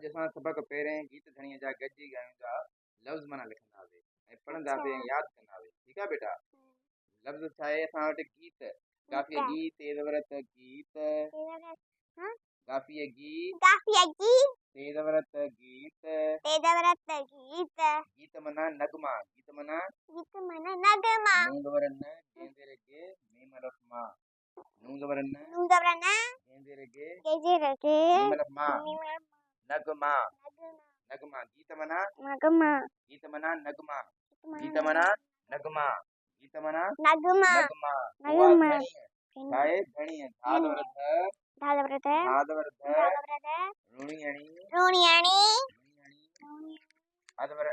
अॼु असां सबक पहिरें गीत धणीअ जा गॾिजी ॻायूं था लफ़्ज़ माना लिखंदासीं ऐं पढ़ंदासीं ऐं यादि कंदासीं ठीकु आहे बेटा। लफ़्ज़ छा आहे असां वटि गीत काफ़िया गी तेज़ वरत गीत काफ़िया गी तेज़ वरत गीत गीत मना नगमा गीत मना नूंग वरन गेंदे गे मीम अलफ मा नूंग वरन गेंदे गे मीम अलफ मा नगमा नगमा गीत मना नगमा गीत मना नगमा गीत मना नगमा हुआ घणी है घणी है धाद वरद रुणियणी अदवर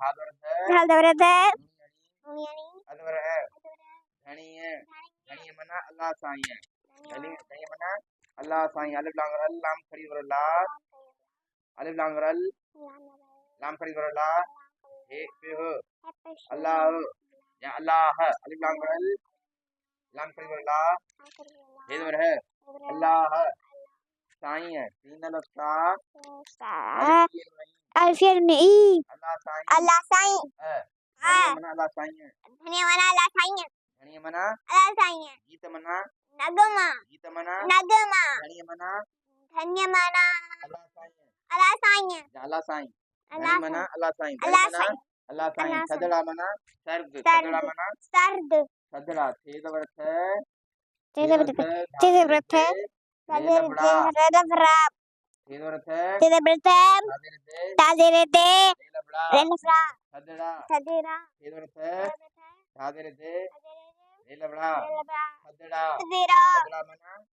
धाद वरद अदवर घणी है मना अल्लाह साईं है घणी मना अल्लाह साईं अलिफ लाम खड़ी वर ला अलिफ लाम खड़ी वर ला हे पे हो अल्लाह या अल्लाह अलिफ लाम खड़ी वर ला हे वर है अल्लाह साईं है तीन अलफ सा अल्फियर नहीं अल्लाह साईं मना अल्लाह साईं है धनिया मना अल्लाह साईं गीत मना नगमा धनिया मना अल्लाह साईं धनी मना अल्लाह साईं सदड़ा मना सर्द सदड़ा मना सदड़ा तेज व्रत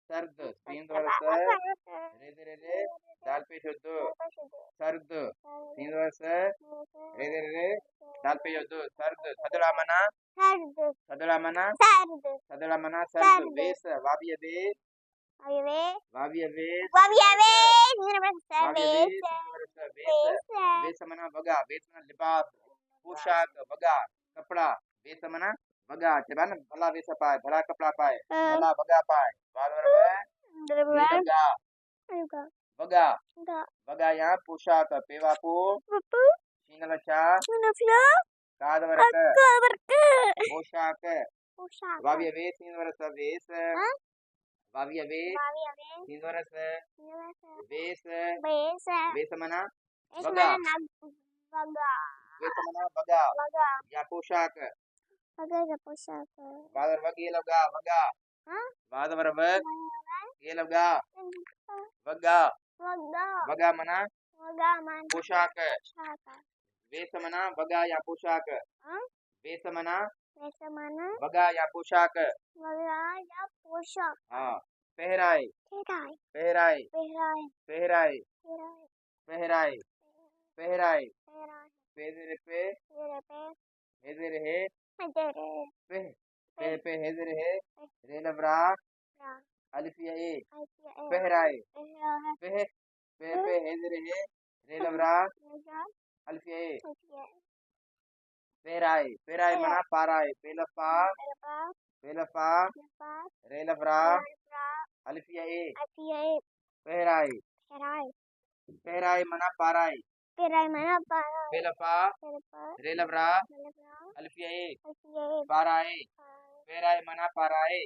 सर्द तीन वर्ष रे दाल पे शुद्ध सर्द तीन वर्ष रे दाल पे शुद्ध सर्द सदड़ा मना सर्द वेस वाविय वेस मना वगा वेस मना लिबास पोशाक वगा कपड़ा वेस मना वगा चबा न भला वेस पाए भला कपड़ा पाए भला वगा पाए वगा यहाँ पोशाक पेवा पो शीनलशा काद वर्क पोशाक वाविय वेस तीन वर्ष वेस वाविय वेस तीन वर्ष वेस मना वगा वेस मना वगा या पोशाक वादर वगे लगा वादर ये लगा वगा मना पोशाक वेस मना वगा या पोशाक वेस मना वगा या पोशाक हाँ पहराए पेदरे पे हेदर है पे हेदर है रेलवरा अलिफिया ए पहराए पे हेदर है रेलवरा अलिफिया ए पेराए मना पाराए पेलफा रेलवरा अलिफिया ए पहराए मना पाराए पेलफा रेलवरा अलिफिया ए पाराए पेराए मना पाराए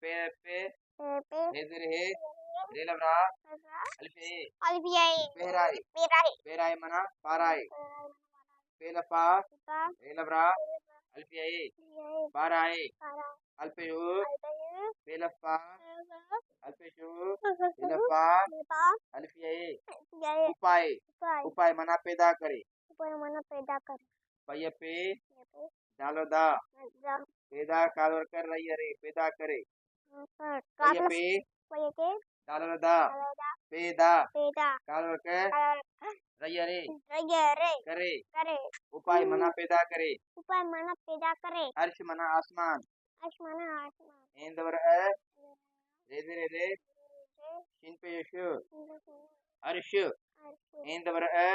पे हेदर है रेलवरा अलिफिया ए पेराए मना पाराए पेलफा रेलवरा अलिफिया ए पाराए अल्फेयु पेलफा अल्फेशु पेलफा अलिफिया ए उपाय मना पैदा करे पय पे डालो दा पैदा कालवर कर रही रे पैदा करे पय पे डालो दा पैदा कालवर कर रही रे करे उपाय मना पैदा करे अर्श मना आसमान इंदवर रे शिन पे यशु अर्श इंदवर रे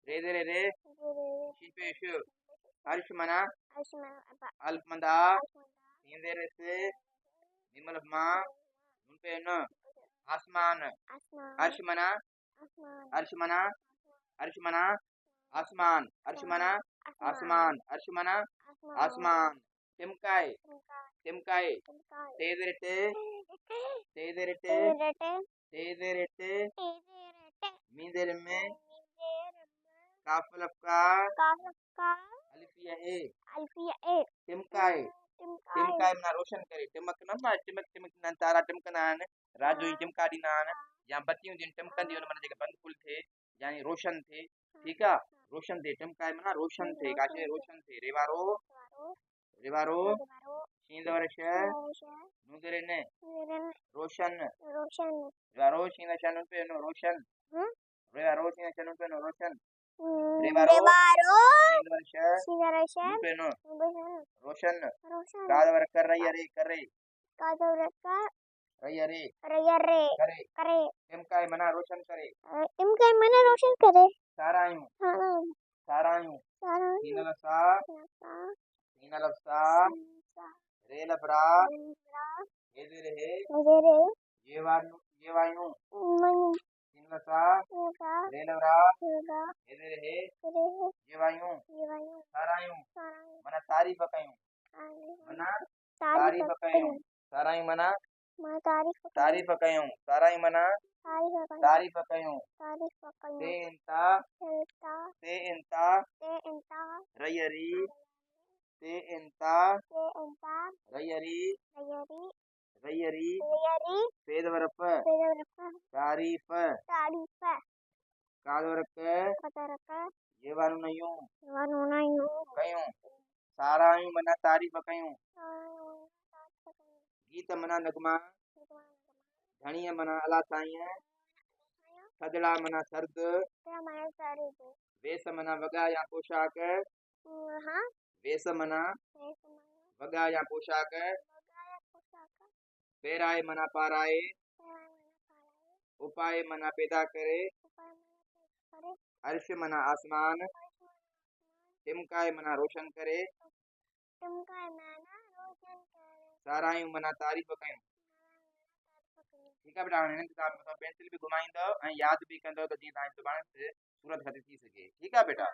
शिन पे यशु अर्श मना अल्फ मंदा इंदर से निमल मा उन पे न आसमान अर्श मना अर्श मना अर्श मना आसमान अर्श मना आसमान अर्श मना आसमान टिमकाए टिमकाए तेदरटे तेदरटे तेदरटे मीदर में काफलफ का अल्फिया ए टिमकाए टिमकाए मना रोशन करे टिमक न टिमक टिमक न तारा टिमकना न राजू ही टिमका दीना न या बत्तियों दिन टिमकंदी उन मन जेके बंद कुल थे यानी रोशन थे ठीक है रोशन थे टिमकाए मना रोशन थे काशे रोशन थे रेवारो रेवारो शींदवरश नुदरे ने रोशन रेवारो शींदशन पे नो रोशन रेवारो शींदशन पे नो रोशन रेवारो शींदवरश पे नो रोशन कादवर कर रही करे रही करे टिमकाए मना रोशन करे सारायूं नीनलफसा रेलबरा ये वायूं नीनलफसा रेलबरा ये वायूं सारायूं मना तारीफ कयूं मना तारीफ कयूं सारायूं मना तारीफ कयूं सारायूं मना तारीफ कयूं ते इंता रयरी ते इंता रयरी पेदवरप तारीफ कादवरक ये वानु नयूं कयूं सारायूं मना तारीफ कयूं गीत मना नगमा धणीअ मना अला साईं थदड़ा मना सर्द वेस मना वगा या पोशाक वेस मना वगा या पोशाक पेराए मना पाराए उपाय मना पैदा करे अर्श मना आसमान टिमकाए मना रोशन करे सारायूं मना तारीफ कयूं ठीक है बेटा हिन किताब में पेंसिल भी घुमाईंदव ऐं यादि भी कंदव त जीअं तव्हां सुभाणे सूरत ख़त थी सघे ठीक है बेटा।